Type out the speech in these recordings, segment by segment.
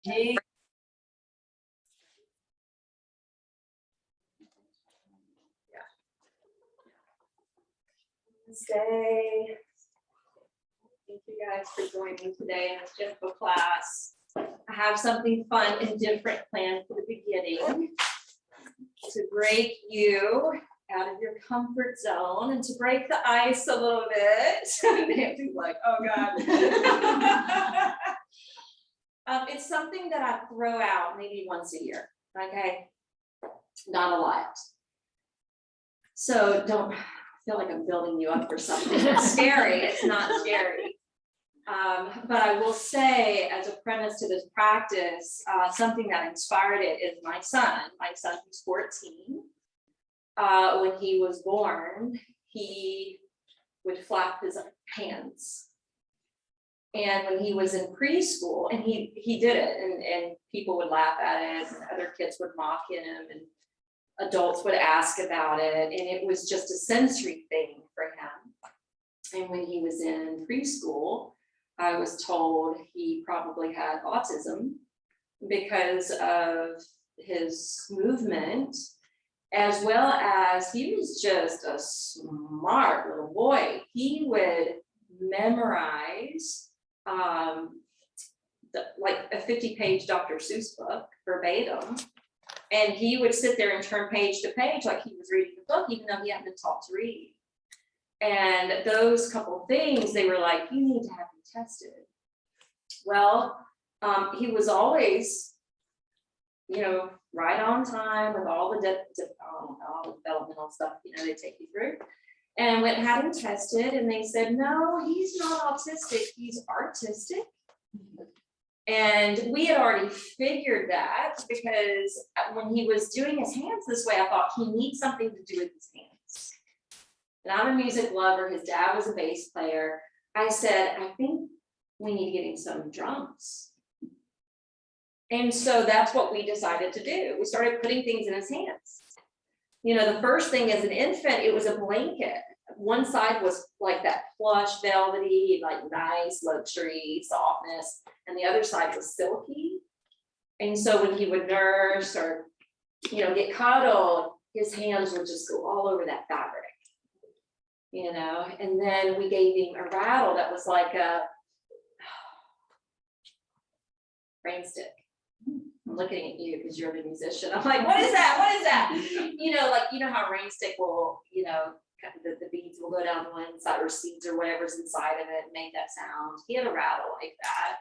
Hey. Wednesday. Thank you guys for joining today in this gentle class. I have something fun and different planned for the beginning to break you out of your comfort zone and to break the ice a little bit. Nancy's like, oh God. It's something that I throw out maybe once a year, okay? Not a lot. So don't feel like I'm building you up for something. It's scary. It's not scary. But I will say, as a premise to this practice, something that inspired it is my son who's 14. When he was born, he would flap his hands. And when he was in preschool, and he did it, and people would laugh at it, and other kids would mock him, and adults would ask about it, and it was just a sensory thing for him. And when he was in preschool, I was told he probably had autism because of his movement, as well as he was just a smart little boy. He would memorize like a 50-page Dr. Seuss book verbatim. And he would sit there and turn page to page like he was reading the book, even though he hadn't been taught to read. And those couple things, they were like, you need to have him tested. Well, he was always, right on time with all the developmental stuff, they take you through. And went and had him tested, and they said, no, he's not autistic, he's artistic. And we had already figured that, because when he was doing his hands this way, I thought he needs something to do with his hands. And I'm a music lover. His dad was a bass player. I said, I think we need to get him some drums. And so that's what we decided to do. We started putting things in his hands. The first thing as an infant, it was a blanket. One side was like that plush, velvety, like nice luxury softness, and the other side was silky. And so when he would nurse or, get cuddled, his hands would just go all over that fabric, and then we gave him a rattle that was like a rain stick. I'm looking at you because you're the musician. I'm like, what is that? What is that? How a rain stick will, the beads will go down one side, or seeds or whatever's inside of it, and make that sound. He had a rattle like that.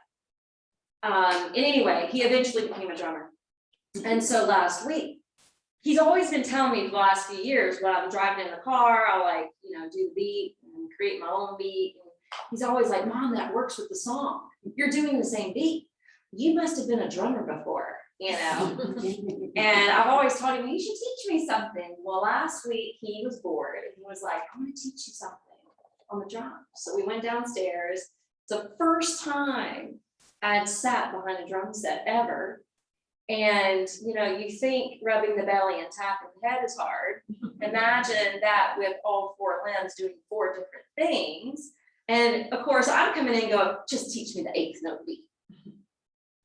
And anyway, he eventually became a drummer. And so last week, he's always been telling me for the last few years, when I'm driving in the car, I'll do the beat and create my own beat. And he's always like, Mom, that works with the song. You're doing the same beat. You must have been a drummer before, And I've always told him, you should teach me something. Well, last week he was bored and he was like, I'm going to teach you something on the drums. So we went downstairs. It's the first time I had sat behind a drum set ever. And, you think rubbing the belly and tapping the head is hard. Imagine that with all four limbs doing four different things. And of course, I'm coming in and going, just teach me the eighth note beat.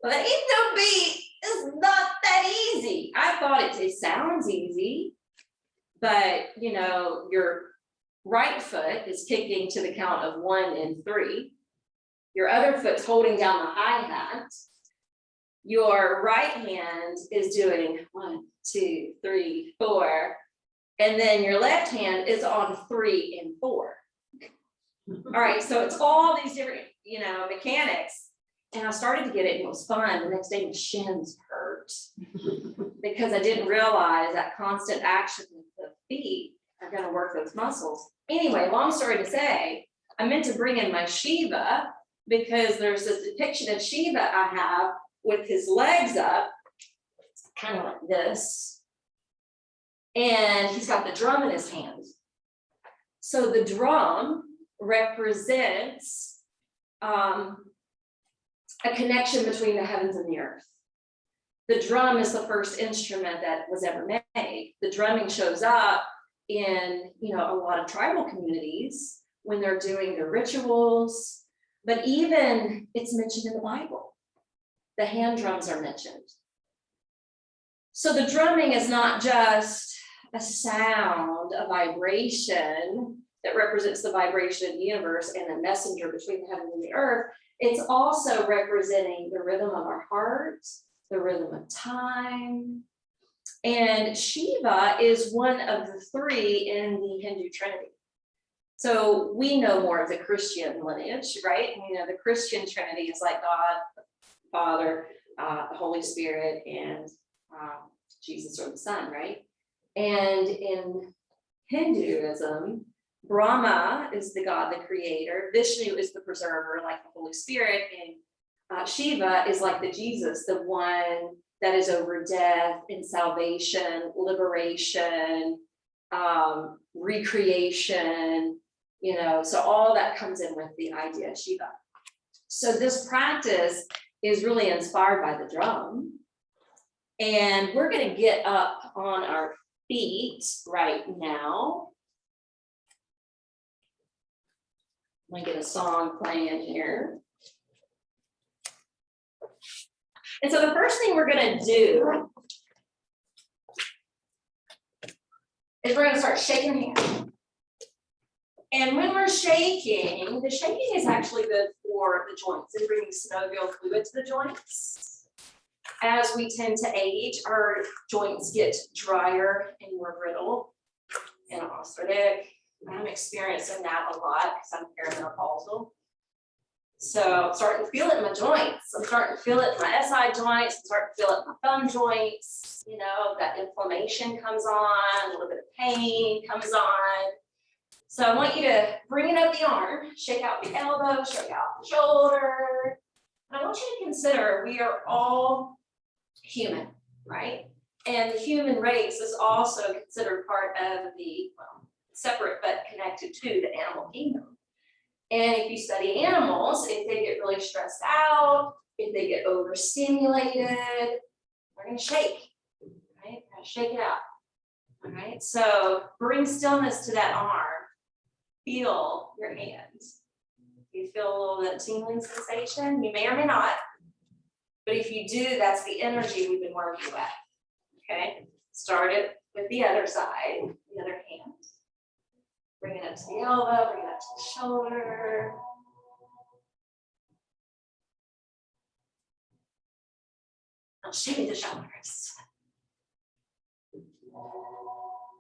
Well, the eighth note beat is not that easy. I thought it sounds easy, but your right foot is kicking to the count of 1 and 3. Your other foot's holding down the hi-hat. Your right hand is doing 1, 2, 3, 4. And then your left hand is on 3 and 4. All right, so it's all these different, mechanics. And I started to get it, and it was fun. The next day, my shins hurt because I didn't realize that constant action with the feet are going to work those muscles. Anyway, long story to say, I meant to bring in my Shiva because there's this depiction of Shiva I have with his legs up, kind of like this. And he's got the drum in his hand. So the drum represents a connection between the heavens and the earth. The drum is the first instrument that was ever made. The drumming shows up in, a lot of tribal communities when they're doing their rituals, but even it's mentioned in the Bible. the hand drums are mentioned. So the drumming is not just a sound, a vibration that represents the vibration of the universe and the messenger between the heaven and the earth. It's also representing the rhythm of our hearts, the rhythm of time. And Shiva is one of the three in the Hindu Trinity. So we know more of the Christian lineage, right? You know, the Christian Trinity is like God, Father, the Holy Spirit, and Jesus or the Son, right? And in Hinduism, Brahma is the God, the creator. Vishnu is the preserver, like the Holy Spirit. And Shiva is like the Jesus, the one that is over death and salvation, liberation, recreation, you know, so all that comes in with the idea of Shiva. So this practice is really inspired by the drum. And we're going to get up on our feet right now. I'm going to get a song playing here. And so the first thing we're going to do is we're going to start shaking hands. And when we're shaking, the shaking is actually good for the joints and bringing synovial fluid to the joints. As we tend to age, our joints get drier and more brittle and arthritic. I'm experiencing that a lot because I'm perimenopausal. So I'm starting to feel it in my joints. I'm starting to feel it in my SI joints. I'm starting to feel it in my thumb joints. You know, that inflammation comes on, a little bit of pain comes on. So I want you to bring it up the arm, shake out the elbow, shake out the shoulder. And I want you to consider we are all human, right? And the human race is also considered part of the, well, separate but connected to the animal kingdom. And if you study animals, if they get really stressed out, if they get overstimulated, they're going to shake, right? We're going to shake it out. All right. So bring stillness to that arm. Feel your hands. You feel a little bit of tingling sensation. You may or may not. But if you do, that's the energy we've been working with. Okay. Start it with the other side, the other hand. Bring it up to the elbow, bring it up to the shoulder. Now shimmy the shoulders.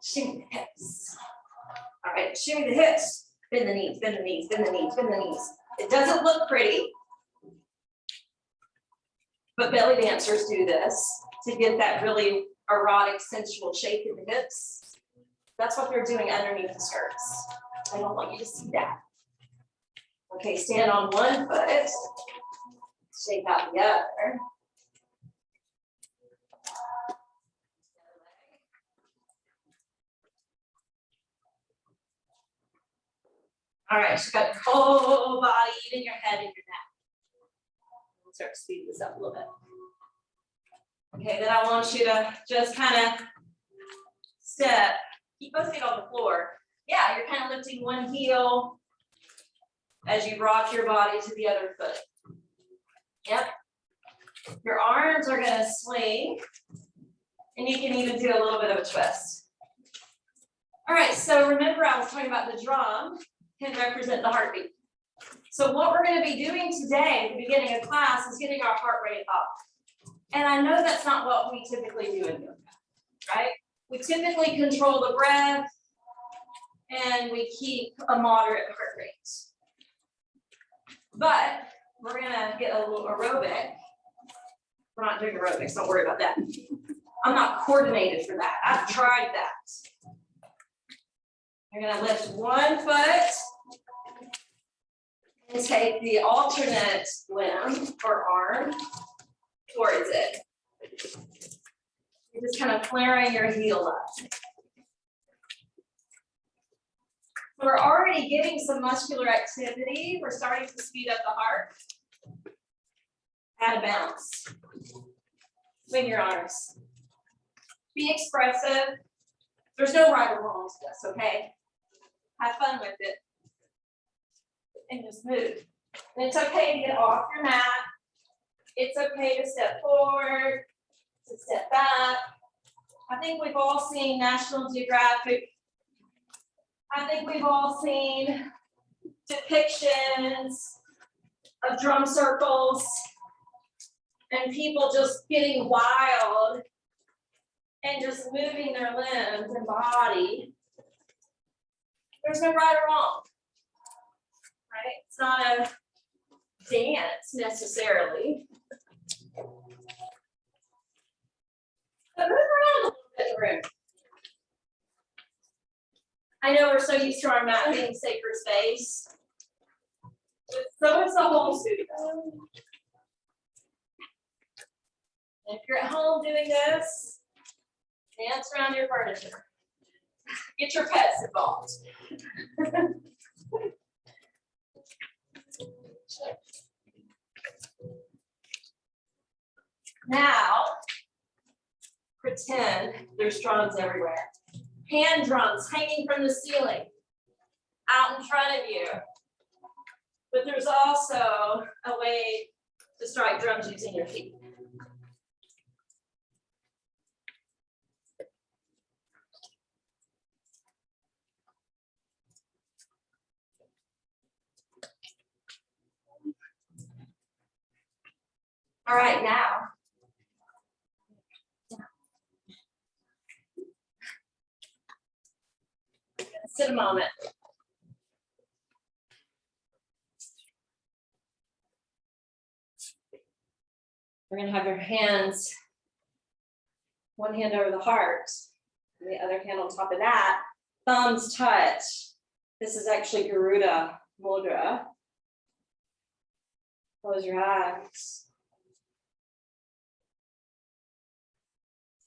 Shimmy the hips. All right, shimmy the hips. Bend the knees, bend the knees, bend the knees, bend the knees. It doesn't look pretty, but belly dancers do this to get that really erotic, sensual shake in the hips. That's what they're doing underneath the skirts. I don't want you to see that. Okay, stand on one foot, shake out the other. All right, so you got your whole body, even your head and your neck. We'll start to speed this up a little bit. Okay, then I want you to just kind of step, keep both feet on the floor. Yeah, you're kind of lifting one heel as you rock your body to the other foot. Yep. Your arms are going to swing, and you can even do a little bit of a twist. All right, so remember I was talking about the drum can represent the heartbeat. So what we're going to be doing today at the beginning of class is getting our heart rate up. And I know that's not what we typically do in yoga, right? We typically control the breath and we keep a moderate heart rate. But we're going to get a little aerobic. We're not doing aerobics, don't worry about that. I'm not coordinated for that. I've tried that. You're going to lift one foot and take the alternate limb or arm towards it. You're just kind of flaring your heel up. We're already getting some muscular activity. We're starting to speed up the heart. Add a bounce. Swing your arms. Be expressive. There's no right or wrong to this, okay? Have fun with it. And just move. And it's okay to get off your mat. It's okay to step forward, to step back. I think we've all seen National Geographic. I think we've all seen depictions of drum circles and people just getting wild and just moving their limbs and body. There's no right or wrong, right? It's not a dance necessarily. But move around a little bit in the room. I know we're so used to our mat being sacred space. So is the whole studio. If you're at home doing this, dance around your furniture. Get your pets involved. Now, pretend there's drums everywhere. Hand drums hanging from the ceiling, out in front of you. But there's also a way to strike drums using your feet. All right, now. Sit a moment. We're going to have your hands, one hand over the heart, and the other hand on top of that. Thumbs touch. This is actually Garuda Mudra. Close your eyes.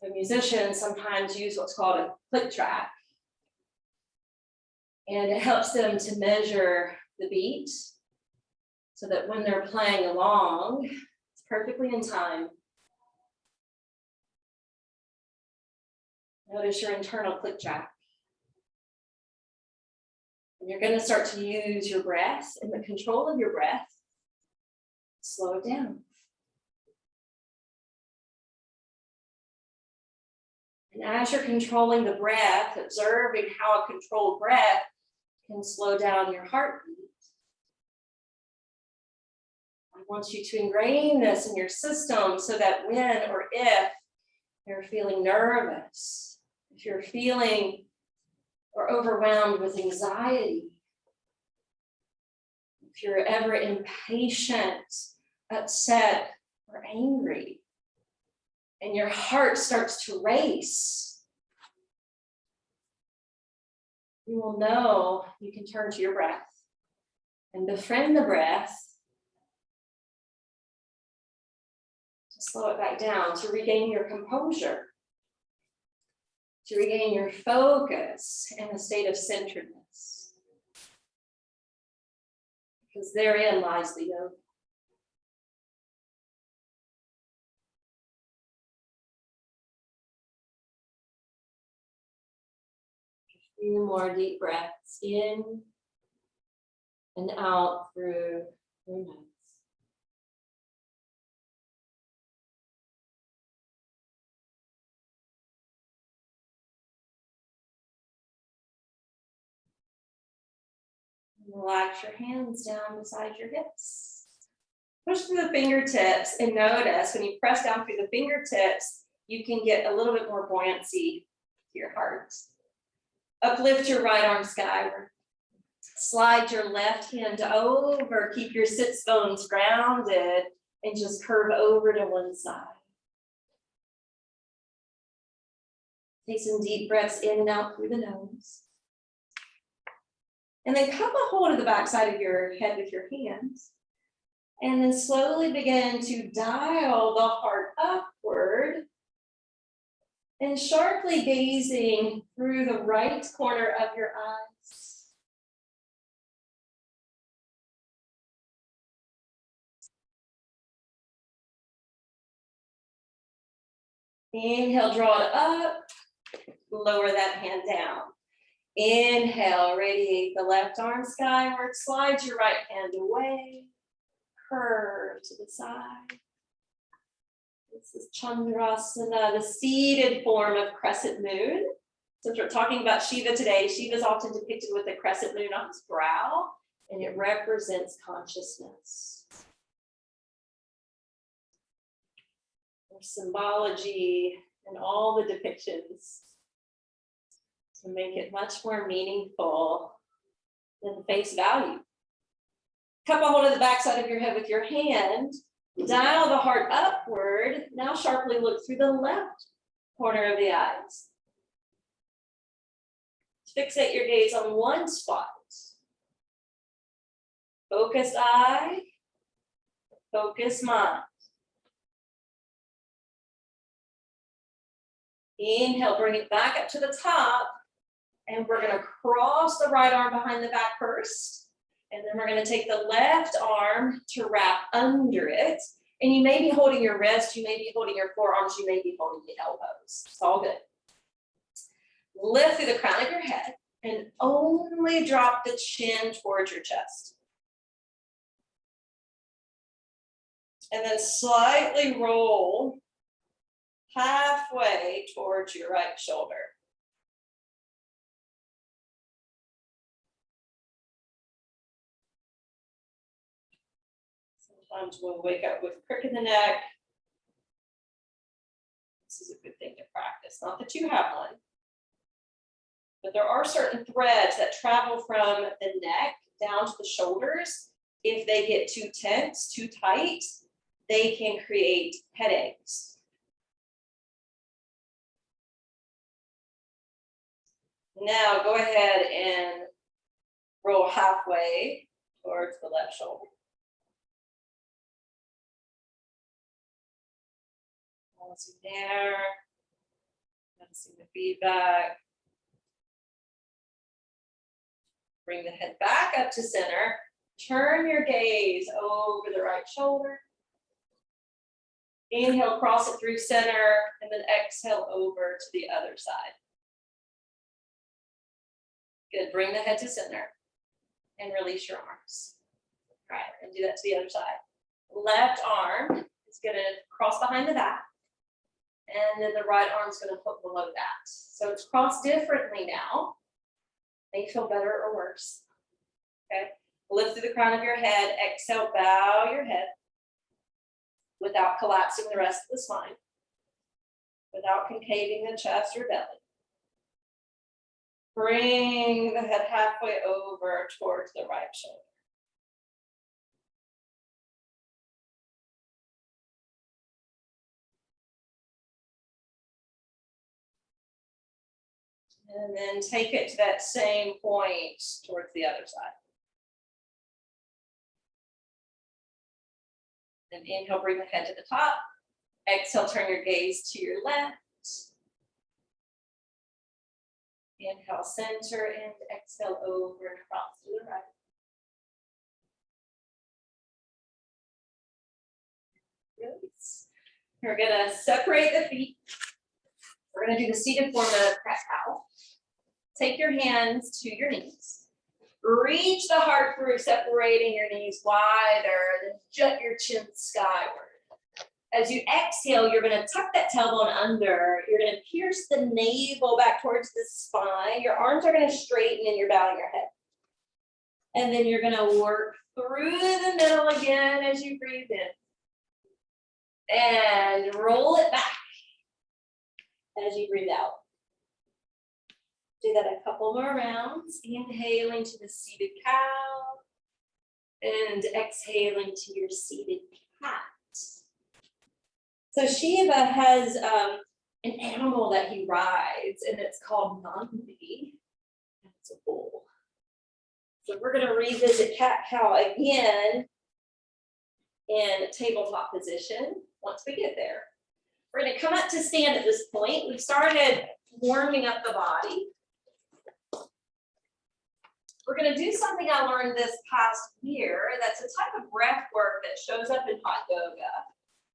So musicians sometimes use what's called a click track. And it helps them to measure the beat so that when they're playing along, it's perfectly in time. Notice your internal click track. And you're going to start to use your breath and the control of your breath. Slow it down. And as you're controlling the breath, observing how a controlled breath can slow down your heartbeat. I want you to ingrain this in your system so that when or if you're feeling nervous, if you're feeling or overwhelmed with anxiety, if you're ever impatient, upset, or angry, and your heart starts to race, you will know you can turn to your breath and befriend the breath to slow it back down, to regain your composure, to regain your focus and a state of centeredness. Because therein lies the yoke. A few more deep breaths in and out through your nose. Relax your hands down beside your hips. Push through the fingertips and notice when you press down through the fingertips, you can get a little bit more buoyancy to your heart. Uplift your right arm skyward. Slide your left hand over. Keep your sits bones grounded and just curve over to one side. Take some deep breaths in and out through the nose. And then cup a hold of the backside of your head with your hands. And then slowly begin to dial the heart upward and sharply gazing through the right corner of your eyes. Inhale, draw it up, lower that hand down. Inhale, radiate the left arm skyward, slide your right hand away, curve to the side. This is Chandrasana, the seated form of crescent moon. Since we're talking about Shiva today, Shiva is often depicted with a crescent moon on his brow, and it represents consciousness. There's symbology and all the depictions to make it much more meaningful than face value. Cup a hold of the backside of your head with your hand. Dial the heart upward. Now sharply look through the left corner of the eyes. Fixate your gaze on one spot. Focused eye, focused mind. Inhale, bring it back up to the top. And we're going to cross the right arm behind the back first. And then we're going to take the left arm to wrap under it. And you may be holding your wrist, you may be holding your forearms, you may be holding the elbows. It's all good. Lift through the crown of your head and only drop the chin towards your chest. And then slightly roll halfway towards your right shoulder. Sometimes we'll wake up with a crick in the neck. This is a good thing to practice. Not that you have one, but there are certain threads that travel from the neck down to the shoulders. If they get too tense, too tight, they can create headaches. Now go ahead and roll halfway towards the left shoulder. Balancing there. Noticing the feedback. Bring the head back up to center. Turn your gaze over the right shoulder. Inhale, cross it through center, and then exhale over to the other side. Good, bring the head to center and release your arms. All right, and do that to the other side. Left arm is gonna cross behind the back, and then the right arm's gonna hook below that. So it's crossed differently now. May feel better or worse, okay? Lift through the crown of your head, exhale, bow your head without collapsing the rest of the spine, without concaving the chest or belly. Bring the head halfway over towards the right shoulder. And then take it to that same point towards the other side. Then inhale, bring the head to the top. Exhale, turn your gaze to your left. Inhale, center, and exhale over and across to the right. Release. We're gonna separate the feet. We're gonna do the seated form of cat cow. Take your hands to your knees. Reach the heart through, separating your knees wider, then jut your chin skyward. As you exhale, you're going to tuck that tailbone under. You're going to pierce the navel back towards the spine. Your arms are going to straighten and you're bowing your head. And then you're going to work through the middle again as you breathe in. And roll it back as you breathe out. Do that a couple more rounds. Inhaling to the seated cow. And exhaling to your seated cat. So Shiva has an animal that he rides, and it's called Nandi. It's a bull. So we're going to revisit cat cow again in tabletop position once we get there. We're going to come up to stand at this point. We started warming up the body. We're going to do something I learned this past year. That's a type of breath work that shows up in hot yoga.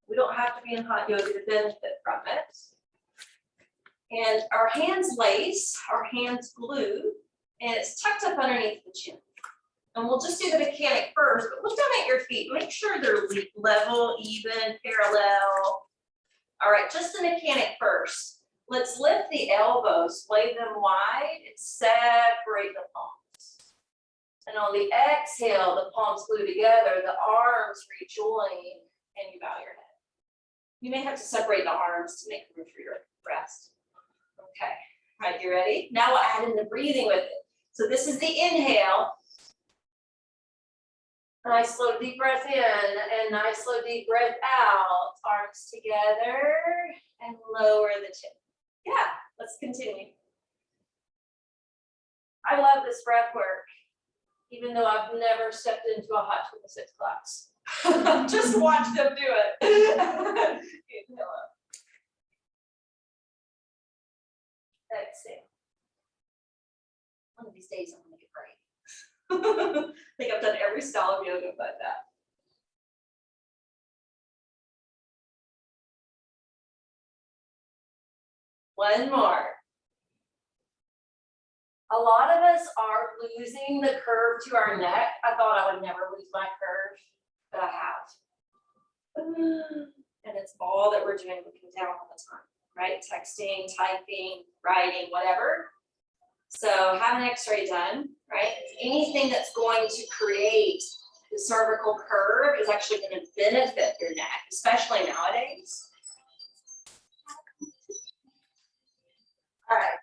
We don't have to be in hot yoga to benefit from it. And our hands lace, our hands glue, and it's tucked up underneath the chin. And we'll just do the mechanic first, but look down at your feet. Make sure they're level, even, parallel. All right, just the mechanic first. Let's lift the elbows, lay them wide, and separate the palms. And on the exhale, the palms glue together, the arms rejoin, and you bow your head. You may have to separate the arms to make room for your rest. Okay, all right, you ready? Now we'll add in the breathing with it. So this is the inhale. Nice slow deep breath in and nice slow deep breath out. Arms together and lower the chin. Yeah, let's continue. I love this breath work, even though I've never stepped into a hot 26 class. Just watch them do it. Inhale up. Exhale. One of these days I'm gonna get great. I think I've done every style of yoga but that. One more. A lot of us are losing the curve to our neck. I thought I would never lose my curve, but I have. And it's all that we're doing, looking down all the time, right? Texting, typing, writing, whatever. So have an x-ray done, right? Anything that's going to create the cervical curve is actually going to benefit your neck, especially nowadays. All right.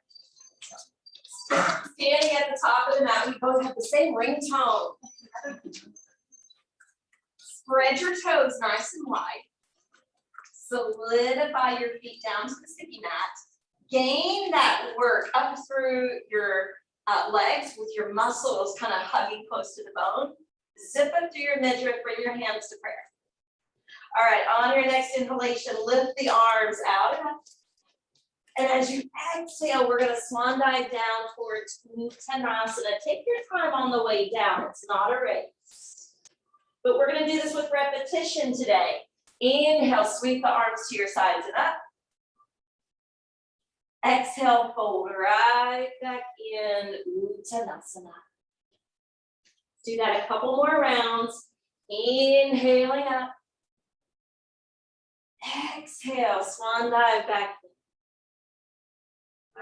Standing at the top of the mat, we both have the same ringtone. Spread your toes nice and wide. Solidify your feet down to the sticky mat. Gain that work up through your legs with your muscles kind of hugging close to the bone. Zip up through your midriff, bring your hands to prayer. All right, on your next inhalation, lift the arms out. And as you exhale, we're going to swan dive down towards Uttanasana. Take your time on the way down. It's not a race. But we're going to do this with repetition today. Inhale, sweep the arms to your sides and up. Exhale, fold right back in Uttanasana. Do that a couple more rounds. Inhaling up. Exhale, swan dive back in.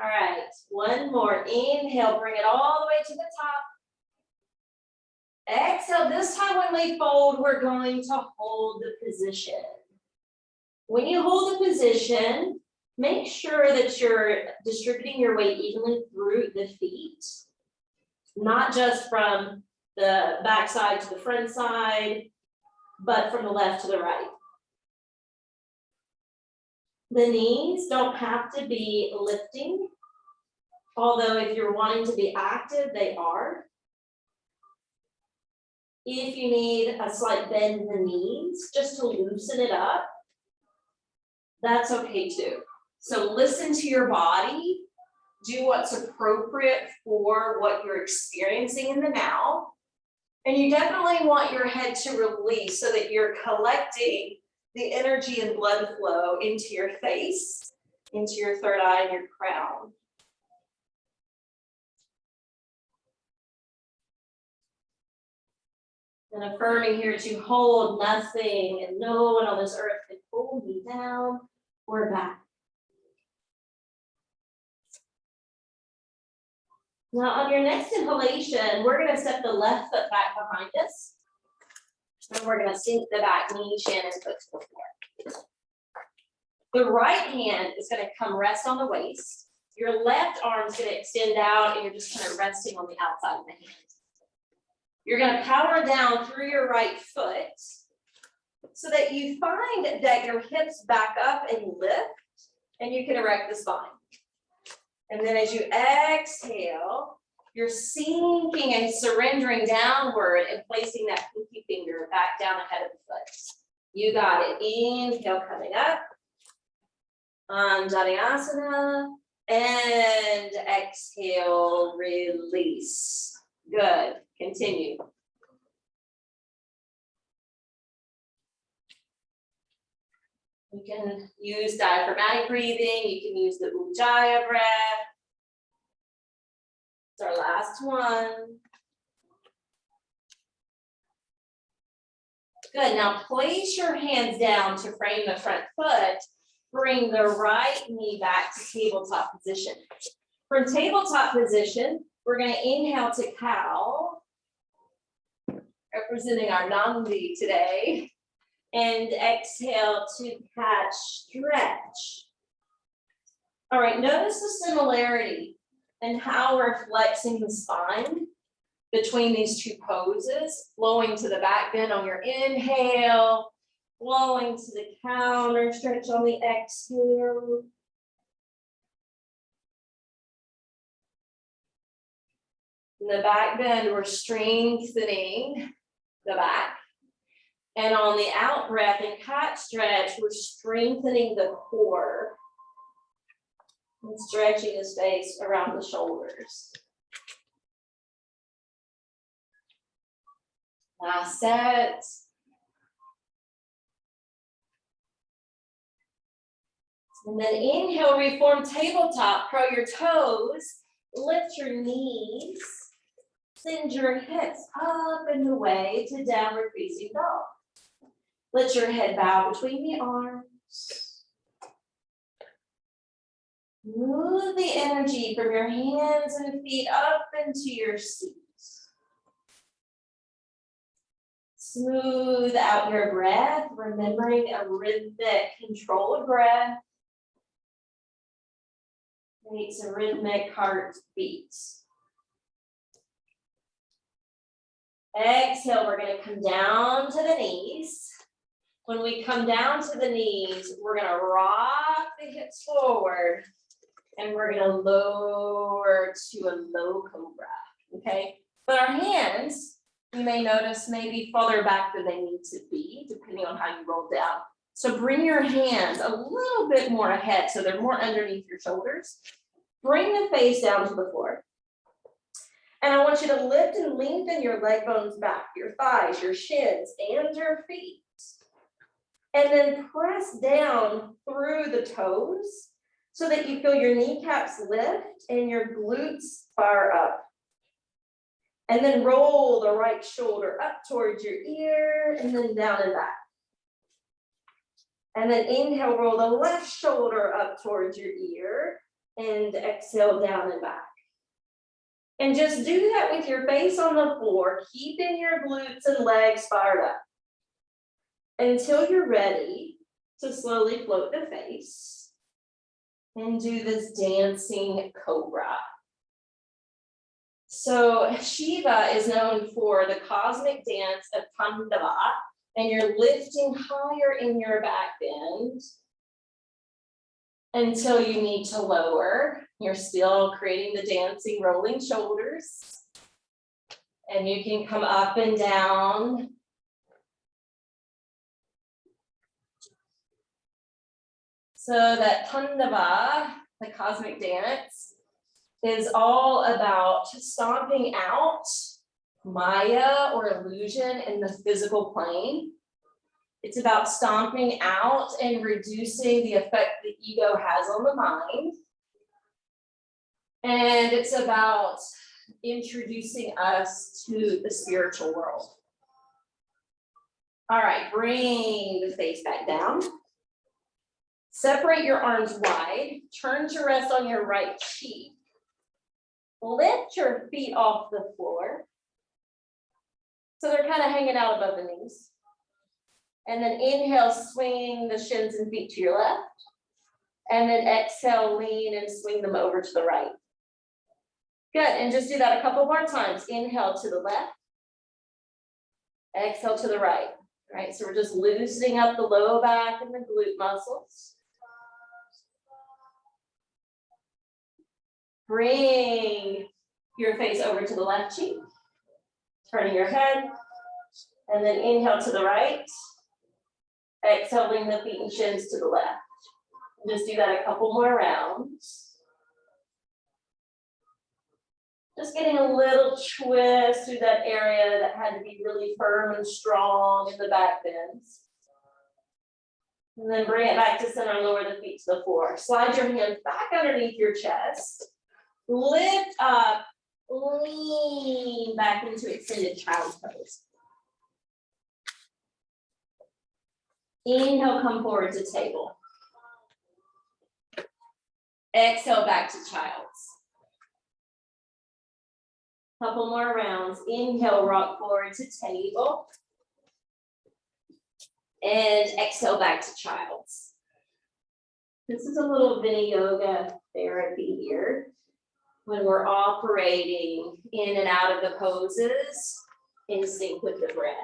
All right, one more. Inhale, bring it all the way to the top. Exhale, this time when we fold, we're going to hold the position. When you hold the position, make sure that you're distributing your weight evenly through the feet, not just from the back side to the front side, but from the left to the right. The knees don't have to be lifting, although if you're wanting to be active, they are. If you need a slight bend in the knees, just to loosen it up, that's okay too. So listen to your body, do what's appropriate for what you're experiencing in the now. And you definitely want your head to release so that you're collecting the energy and blood flow into your face, into your third eye and your crown. And affirming here to hold nothing and no one on this earth can hold me down. We're back. Now on your next inhalation, we're going to step the left foot back behind us. And we're going to sink the back knee, shin, and foot to the floor. The right hand is going to come rest on the waist. Your left arm is going to extend out and you're just kind of resting on the outside of the hand. You're going to power down through your right foot so that you find that your hips back up and lift and you can erect the spine. And then as you exhale, you're sinking and surrendering downward and placing that pinky finger back down ahead of the foot. You got it. Inhale, coming up. Anjaneyasana. And exhale, release. Good. Continue. You can use diaphragmatic breathing. You can use the Ujjayi breath. It's our last one. Good. Now place your hands down to frame the front foot Bring the right knee back to tabletop position. From tabletop position, we're going to inhale to cow, representing our Nandi today, and exhale to cat stretch. All right, notice the similarity in how we're flexing the spine between these two poses, flowing to the back bend on your inhale, flowing to the counter stretch on the exhale. In the back bend, we're strengthening the back. And on the out breath and cat stretch, we're strengthening the core and stretching the space around the shoulders. Last set. And then inhale, reform tabletop, curl your toes, lift your knees, send your hips up and away to downward facing dog. Let your head bow between the arms. Move the energy from your hands and feet up into your seat. Smooth out your breath, remembering a rhythmic, controlled breath. Makes a rhythmic heartbeat. Exhale, we're going to come down to the knees. When we come down to the knees, we're going to rock the hips forward and we're going to lower to a low cobra, okay? But our hands, you may notice, maybe farther back than they need to be, depending on how you roll down. So bring your hands a little bit more ahead so they're more underneath your shoulders. Bring the face down to the floor. And I want you to lift and lengthen your leg bones back, your thighs, your shins, and your feet. And then press down through the toes so that you feel your kneecaps lift and your glutes fire up. And then roll the right shoulder up towards your ear and then down and back. And then inhale, roll the left shoulder up towards your ear and exhale down and back. And just do that with your face on the floor, keeping your glutes and legs fired up until you're ready to slowly float the face and do this dancing cobra. So Shiva is known for the cosmic dance of Tandava, and you're lifting higher in your back bend until you need to lower. You're still creating the dancing rolling shoulders. And you can come up and down. So that Tandava, the cosmic dance, is all about stomping out Maya or illusion in the physical plane. It's about stomping out and reducing the effect the ego has on the mind. And it's about introducing us to the spiritual world. All right, bring the face back down. Separate your arms wide. Turn to rest on your right cheek. Lift your feet off the floor. So they're kind of hanging out above the knees. And then inhale, swing the shins and feet to your left. And then exhale, lean and swing them over to the right. Good, and just do that a couple more times. Inhale to the left. Exhale to the right. All right, so we're just loosening up the low back and the glute muscles. Bring your face over to the left cheek. Turning your head. And then inhale to the right. Exhaling the feet and shins to the left. Just do that a couple more rounds. Just getting a little twist through that area that had to be really firm and strong in the back bends. And then bring it back to center, lower the feet to the floor. Slide your hands back underneath your chest. Lift up, lean back into extended child's pose. Inhale, come forward to table. Exhale back to child's. Couple more rounds. Inhale, rock forward to table. And exhale back to child's. This is a little mini yoga therapy here. When we're operating in and out of the poses in sync with the breath.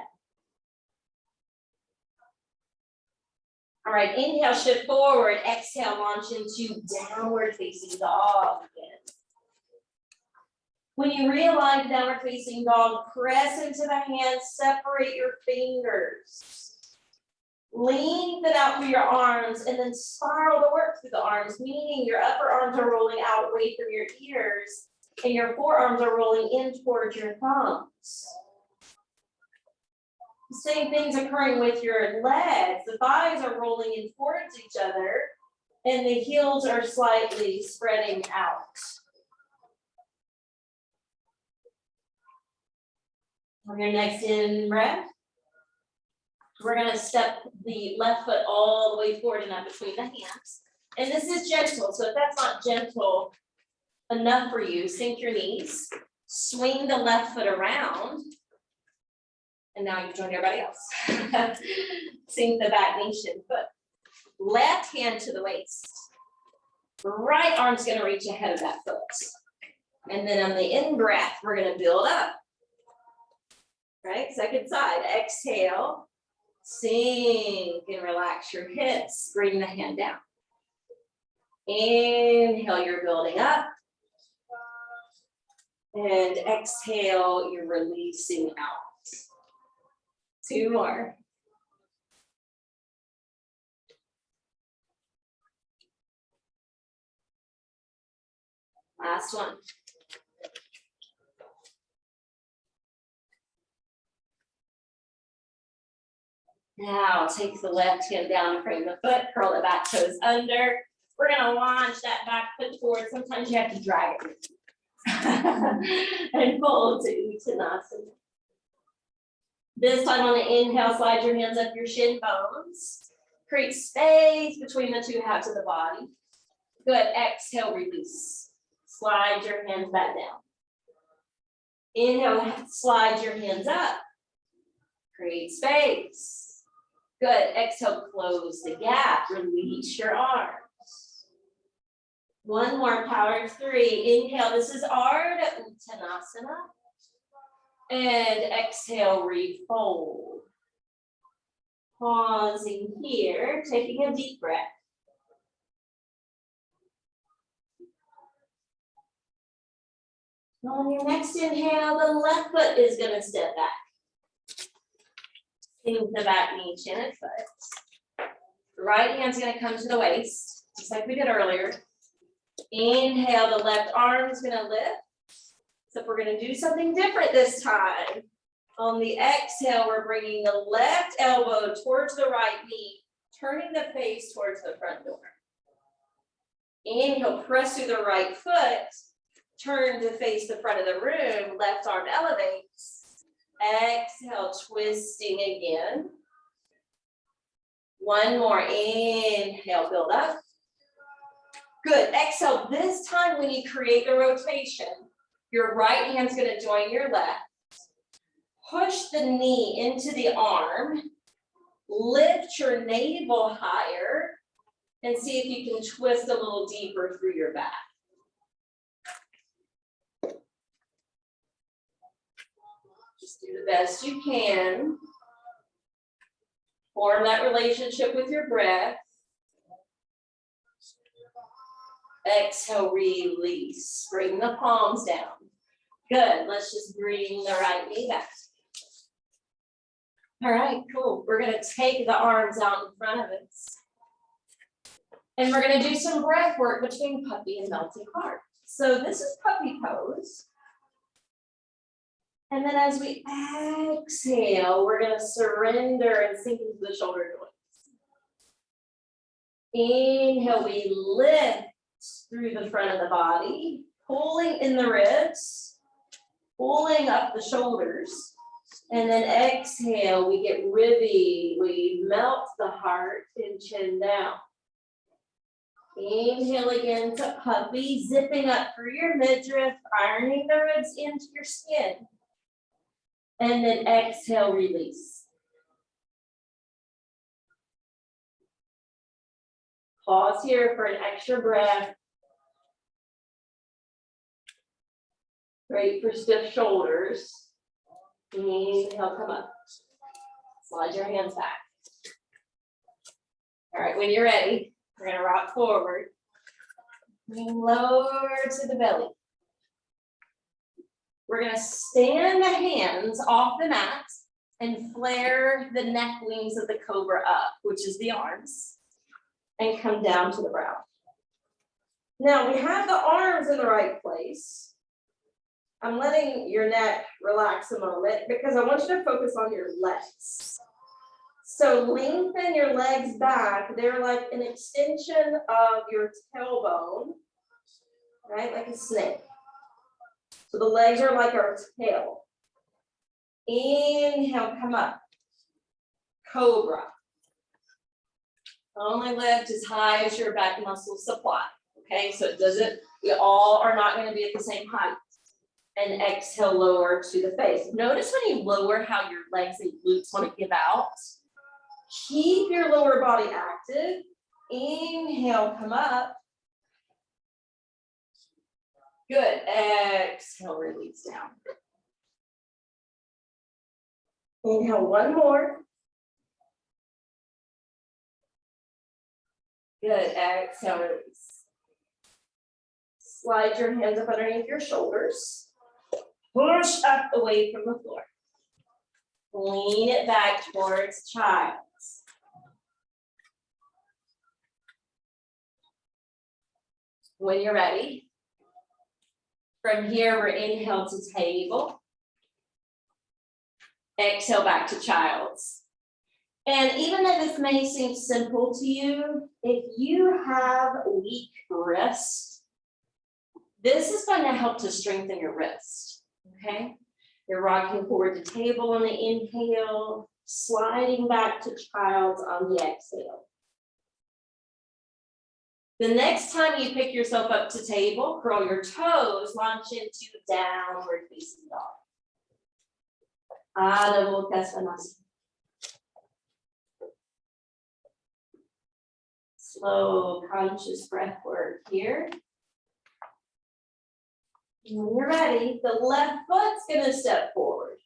All right, inhale, shift forward. Exhale, launch into downward facing dog again. When you realign to downward facing dog, press into the hands, separate your fingers. Lengthen out through your arms and then spiral the work through the arms, meaning your upper arms are rolling out away from your ears and your forearms are rolling in towards your thumbs. The same thing's occurring with your legs. The thighs are rolling in towards each other and the heels are slightly spreading out. On your next in breath, we're going to step the left foot all the way forward and up between the hands. And this is gentle, so if that's not gentle enough for you, sink your knees, swing the left foot around, and now you can join everybody else. Sink the back knee, shin foot. Left hand to the waist. Right arm's going to reach ahead of that foot. And then on the in breath, we're going to build up. Right, second side, exhale, sink and relax your hips, bring the hand down. Inhale, you're building up. And exhale, you're releasing out. 2 more. Last one. Now take the left hand down, frame the foot, curl the back toes under. We're gonna launch that back foot forward. Sometimes you have to drag it. And fold to Uttanasana. This time on the inhale, slide your hands up your shin bones. Create space between the 2 halves of the body. Good, exhale, release. Slide your hands back down. Inhale, slide your hands up. Create space. Good, exhale, close the gap, release your arms. 1 more, power 3. Inhale, this is Ardha Uttanasana. And exhale, refold. Pausing here, taking a deep breath. On your next inhale, the left foot is going to step back. Sink the back knee, chin and foot. Right hand's going to come to the waist, just like we did earlier. Inhale, the left arm is going to lift. So we're going to do something different this time. On the exhale, we're bringing the left elbow towards the right knee, turning the face towards the front door. Inhale, press through the right foot, turn to face the front of the room, left arm elevates. Exhale, twisting again. 1 more, inhale, build up. Good, exhale, this time when you create the rotation, your right hand's gonna join your left. Push the knee into the arm, lift your navel higher, and see if you can twist a little deeper through your back. Just do the best you can. Form that relationship with your breath. Exhale, release. Bring the palms down. Good. Let's just bring the right knee back. All right, cool. We're going to take the arms out in front of us. And we're going to do some breath work between puppy and melting heart. So this is puppy pose. And then as we exhale, we're going to surrender and sink into the shoulder joints. Inhale, we lift through the front of the body, pulling in the ribs, pulling up the shoulders. And then exhale, we get ribby, we melt the heart and chin down. Inhale again to puppy, zipping up through your midriff, ironing the ribs into your skin. And then exhale, release. Pause here for an extra breath. Great for stiff shoulders. Inhale, come up. Slide your hands back. All right, when you're ready, we're gonna rock forward. And lower to the belly. We're gonna stand the hands off the mat and flare the neck wings of the cobra up, which is the arms, and come down to the brow. Now we have the arms in the right place. I'm letting your neck relax a moment because I want you to focus on your legs. So lengthen your legs back. They're like an extension of your tailbone, right? Like a snake. So the legs are like our tail. Inhale, come up. Cobra. Only lift as high as your back muscle supply. Okay, so it doesn't, we all are not going to be at the same height. And exhale, lower to the face. Notice when you lower how your legs and glutes want to give out. Keep your lower body active. Inhale, come up. Good. Exhale, release down. Inhale, one more. Good. Exhale, release. Slide your hands up underneath your shoulders. Push up away from the floor. Lean it back towards child. When you're ready, from here, we're inhale to table. Exhale back to child's. And even though this may seem simple to you, if you have weak wrist, this is going to help to strengthen your wrist, okay? You're rocking forward to table on the inhale, sliding back to child's on the exhale. The next time you pick yourself up to table, curl your toes, launch into downward facing dog. Adho Mukha Svanasana. Slow, conscious breath work here. When you're ready, the left foot's gonna step forward.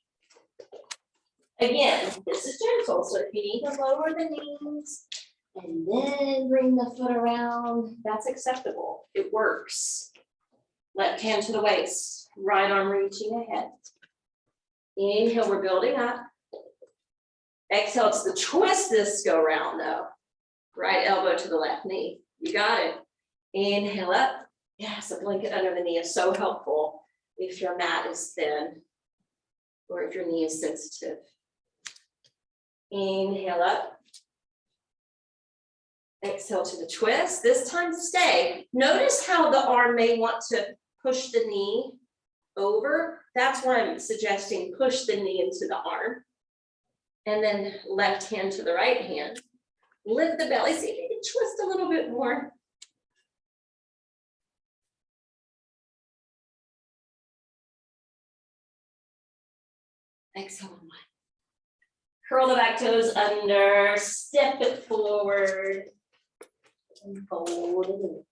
Again, this is gentle, so if you need to lower the knees and then bring the foot around, that's acceptable. It works. Left hand to the waist, right arm reaching ahead. Inhale, we're building up. Exhale, it's the twist this go round though. Right elbow to the left knee. You got it. Inhale up. Yes, a blanket under the knee is so helpful if your mat is thin or if your knee is sensitive. Inhale up. Exhale to the twist. This time stay. Notice how the arm may want to push the knee over. That's why I'm suggesting push the knee into the arm. And then left hand to the right hand. Lift the belly. See if you can twist a little bit more. Exhale one. Curl the back toes under, step it forward, and fold it in.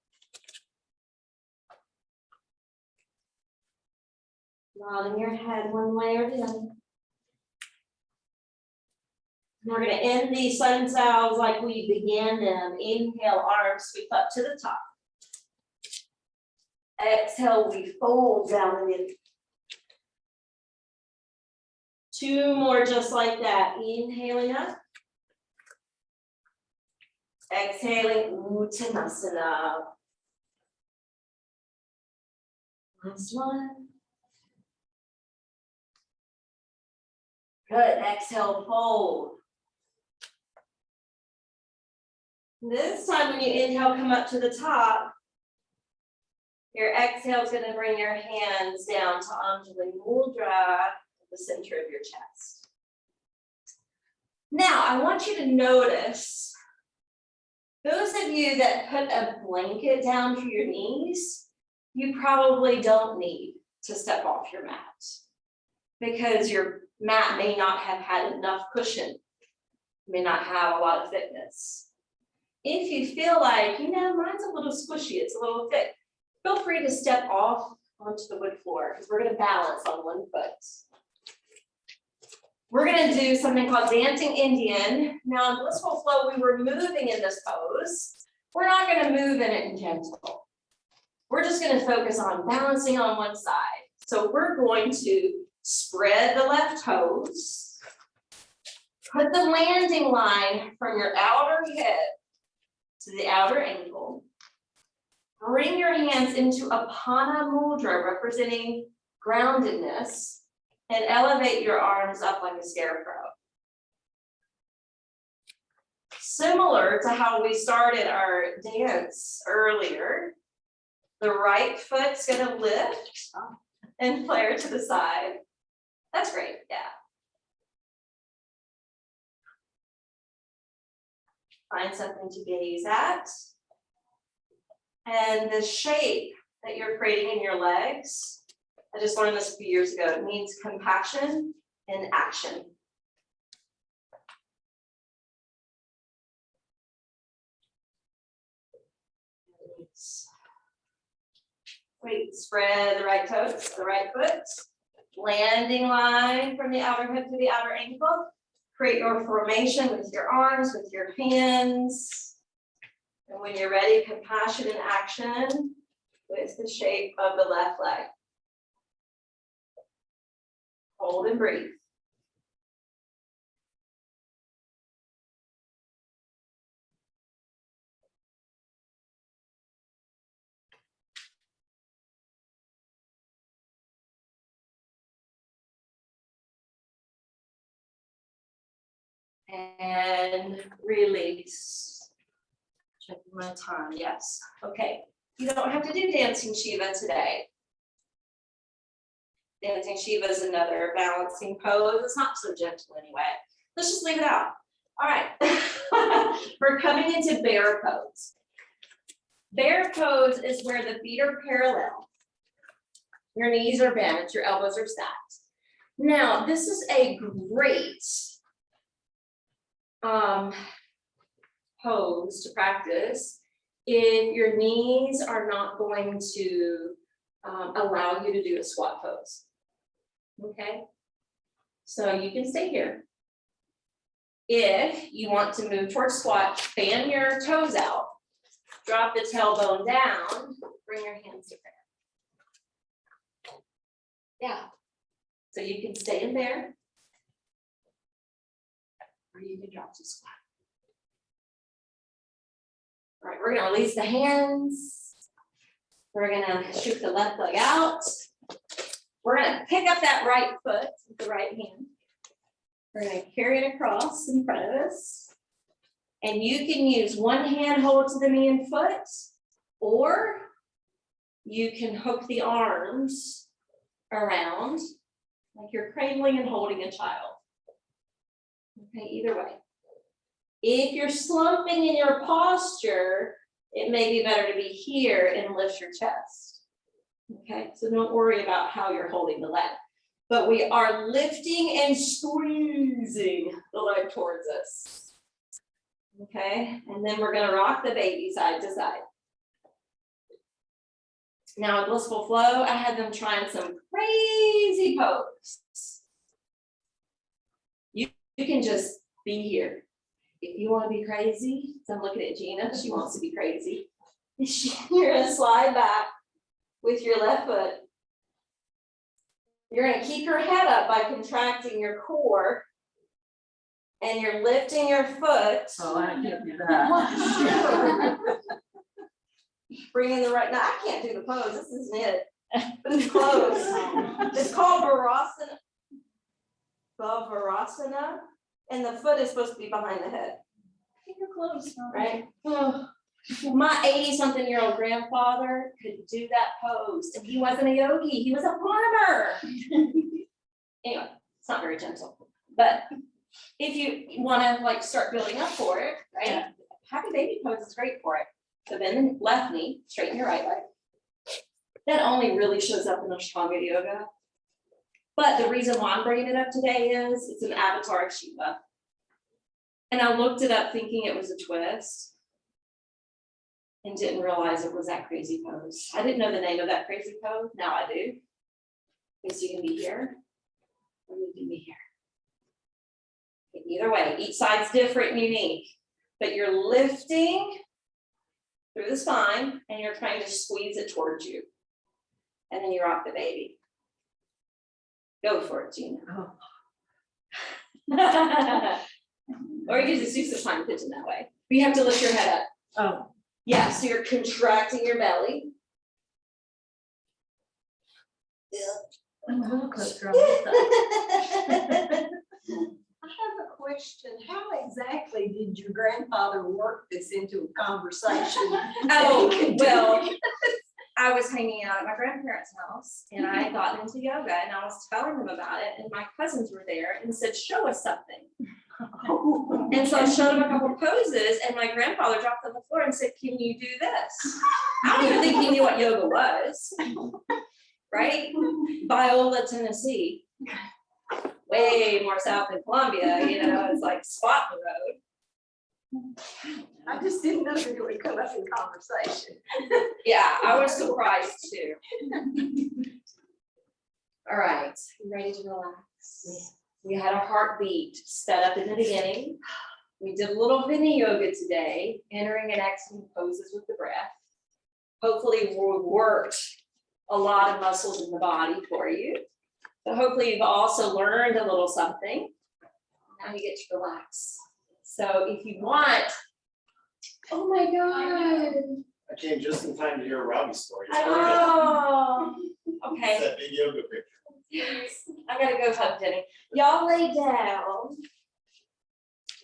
Nodding your head one way or the other. We're going to end these sun salves like we began them. Inhale, arms sweep up to the top. Exhale, we fold down and in. Two more just like that. Inhaling up. Exhaling, Uttanasana. Last one. Good. Exhale, fold. This time when you inhale, come up to the top. Your exhale is going to bring your hands down to Anjali Mudra, the center of your chest. Now, I want you to notice Those of you that put a blanket down to your knees, you probably don't need to step off your mat because your mat may not have had enough cushion, may not have a lot of thickness. If you feel like, mine's a little squishy, it's a little thick, feel free to step off onto the wood floor because we're going to balance on one foot. We're going to do something called Dancing Indian. Now in Blissful Flow, we were moving in this pose. We're not going to move in it in gentle. We're just going to focus on balancing on one side. So we're going to spread the left toes. Put the landing line from your outer hip to the outer ankle. Bring your hands into Apana Mudra, representing groundedness. And elevate your arms up like a scarecrow. Similar to how we started our dance earlier, the right foot's gonna lift and flare to the side. That's great, yeah. Find something to gaze at. And the shape that you're creating in your legs, I just learned this a few years ago. It means compassion in action. Wait, spread the right toes, the right foot. Landing line from the outer hip to the outer ankle. Create your formation with your arms, with your hands. And when you're ready, compassion in action with the shape of the left leg. Hold and breathe. And release. Checking my time, yes. Okay, you don't have to do Dancing Shiva today. Dancing Shiva is another balancing pose. It's not so gentle anyway. Let's just leave it out. All right, we're coming into bear pose. Bear pose is where the feet are parallel. Your knees are bent, your elbows are stacked. Now, this is a great pose to practice if your knees are not going to allow you to do a squat pose. Okay, so you can stay here. If you want to move towards squat, fan your toes out, drop the tailbone down, bring your hands to prayer. Yeah, so you can stay in there, or you can drop to squat. All right, we're gonna release the hands. We're gonna shoot the left leg out. We're gonna pick up that right foot with the right hand. We're gonna carry it across in front of us. And you can use one hand hold to the knee and foot, or you can hook the arms around like you're cradling and holding a child. Okay, either way. If you're slumping in your posture, it may be better to be here and lift your chest. Okay, so don't worry about how you're holding the leg. But we are lifting and squeezing the leg towards us. Okay, and then we're gonna rock the baby side to side. Now in Blissful Flow, I had them trying some crazy pose. You can just be here. If you want to be crazy, so I'm looking at Gina, she wants to be crazy. You're gonna slide back with your left foot. You're gonna keep your head up by contracting your core. And you're lifting your foot. Oh, I can't do that. Bringing the right, now I can't do the pose, this isn't it, but it's close. It's called Varasana, and the foot is supposed to be behind the head. I think you're close, right? Oh. My 80-something-year-old grandfather could do that pose. If he wasn't a yogi, he was a farmer. Anyway, it's not very gentle, but if you want to like start building up for it, right? happy baby pose is great for it. So bend the left knee, straighten your right leg. That only really shows up in Ashtanga yoga. But the reason why I'm bringing it up today is it's an avatar of Shiva. And I looked it up thinking it was a twist and didn't realize it was that crazy pose. I didn't know the name of that crazy pose. Now I do. Because you can be here or you can be here. Either way, each side's different and unique, but you're lifting through the spine and you're trying to squeeze it towards you. And then you rock the baby. Go for it, Gina. Oh. Or you can just do supine pigeon that way. But you have to lift your head up. Oh. Yeah, so you're contracting your belly. I'm a helicopter. I have a question. How exactly did your grandfather work this into a conversation? Oh, well, I was hanging out at my grandparents' house and I had gotten into yoga and I was telling them about it and my cousins were there and said, show us something. And so I showed him a couple of poses and my grandfather dropped on the floor and said, can you do this? I don't even think he knew what yoga was, right? Viola, Tennessee, way more south than Columbia, you know, it's like spot the road. I just didn't know that it would come up in conversation. Yeah, I was surprised too. All right, you ready to relax? We had a heartbeat set up in the beginning. We did a little Vini yoga today, entering and exiting poses with the breath. Hopefully we worked a lot of muscles in the body for you. But hopefully you've also learned a little something. Now you get to relax. So if you want, oh my God. I came just in time to hear Robbie's story. Oh, okay. That big yoga picture. Yes, I gotta go hug Jenny. Y'all lay down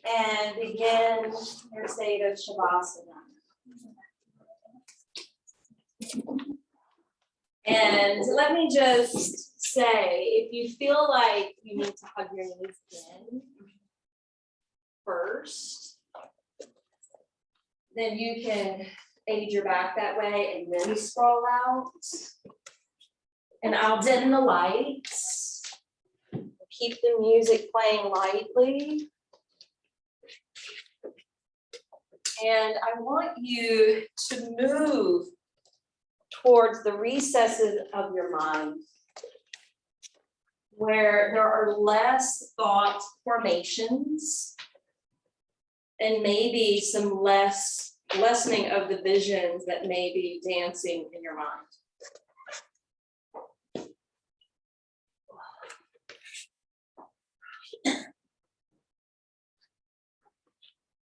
and begin your state of Shavasana. And let me just say, if you feel like you need to hug your knees in first, then you can aid your back that way and then scroll out. And I'll dim the lights. Keep the music playing lightly. And I want you to move towards the recesses of your mind, where there are less thought formations and maybe some lessening of the visions that may be dancing in your mind.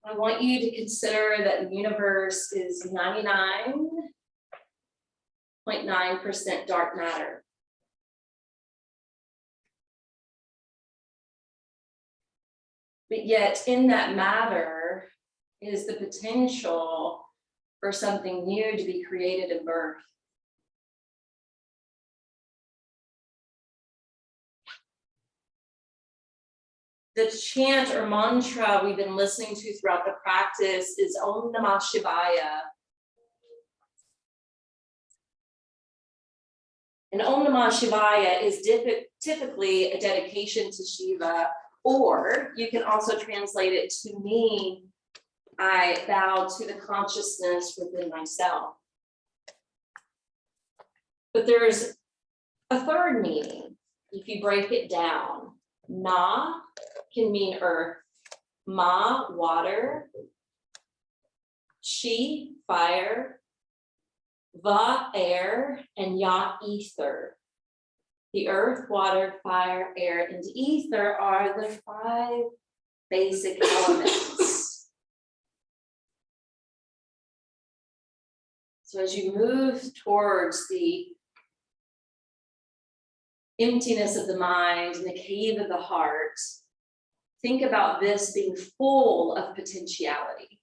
I want you to consider that the universe is 99.9% dark matter. But yet in that matter is the potential for something new to be created and birthed. The chant or mantra we've been listening to throughout the practice is Om Namah Shivaya. And Om Namah Shivaya is typically a dedication to Shiva, or you can also translate it to mean, I bow to the consciousness within myself. But there's a third meaning, if you break it down. Na can mean earth, Ma, water, Shi, fire, Va, air, and Ya, ether. The earth, water, fire, air, and ether are the 5 basic elements. So as you move towards the emptiness of the mind and the cave of the heart, think about this being full of potentiality.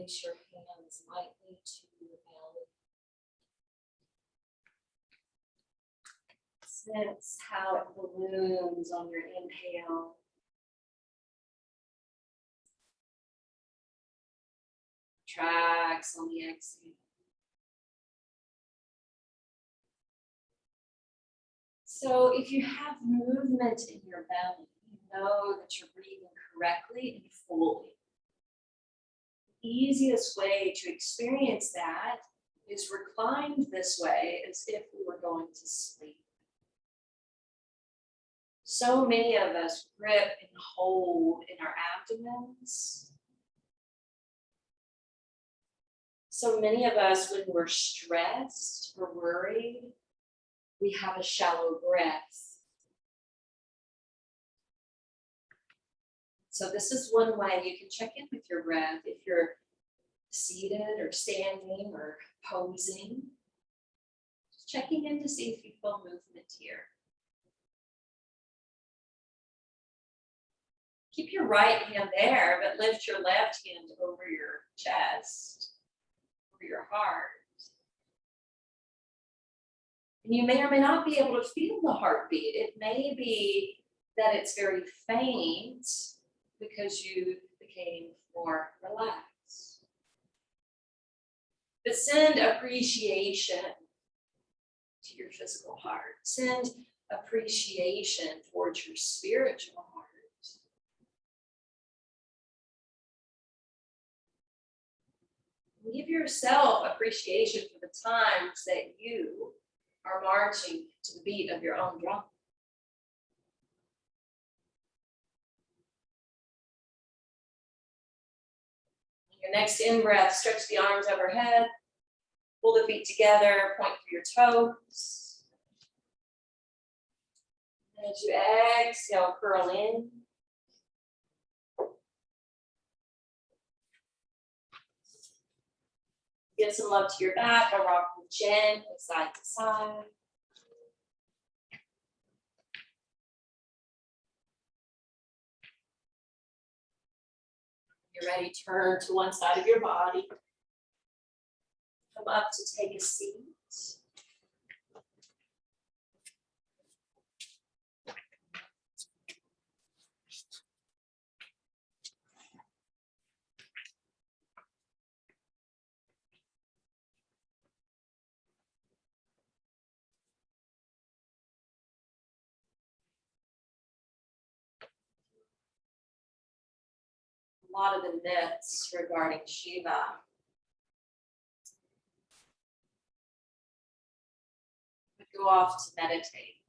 Place your hands lightly to your belly. Sense how it balloons on your inhale. Tracks on the exhale. So if you have movement in your belly, you know that you're breathing correctly and fully. The easiest way to experience that is reclined this way as if we were going to sleep. So many of us grip and hold in our abdomens. So many of us, when we're stressed or worried, we have a shallow breath. So this is one way you can check in with your breath if you're seated or standing or posing. Just checking in to see if you feel movement here. Keep your right hand there, but lift your left hand over your chest, over your heart. And you may or may not be able to feel the heartbeat. It may be that it's very faint because you became more relaxed. But send appreciation to your physical heart. Send appreciation towards your spiritual heart. Give yourself appreciation for the times that you are marching to the beat of your own drum. Your next in-breath, stretch the arms overhead, pull the feet together, point through your toes. And as you exhale, curl in. Give some love to your back by rocking gently side to side. You're ready, turn to one side of your body. Come up to take a seat. A lot of the myths regarding Shiva. Go off to meditate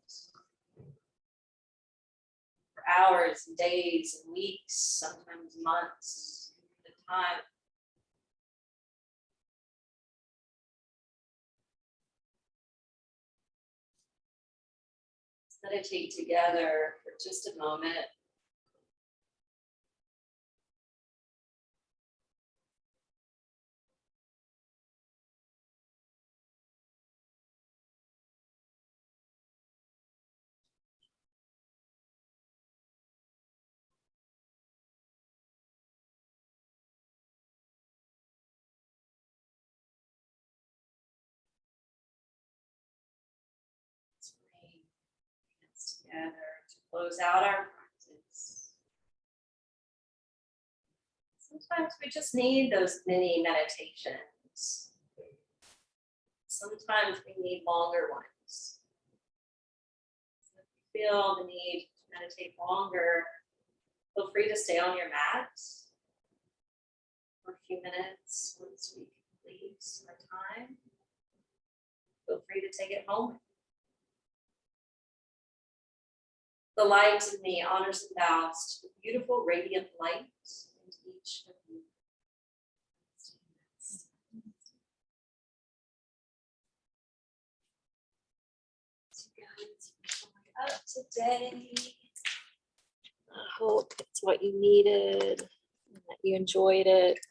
for hours and days and weeks, sometimes months at a time. Let's meditate together for just a moment. Together to close out our practice. Sometimes we just need those mini meditations. Sometimes we need longer ones. So if you feel the need to meditate longer, feel free to stay on your mat for a few minutes once we complete our time. Feel free to take it home. The light in me honors and bows to the beautiful radiant light into each of you. So guys, you're showing up today. I hope it's what you needed, and that you enjoyed it.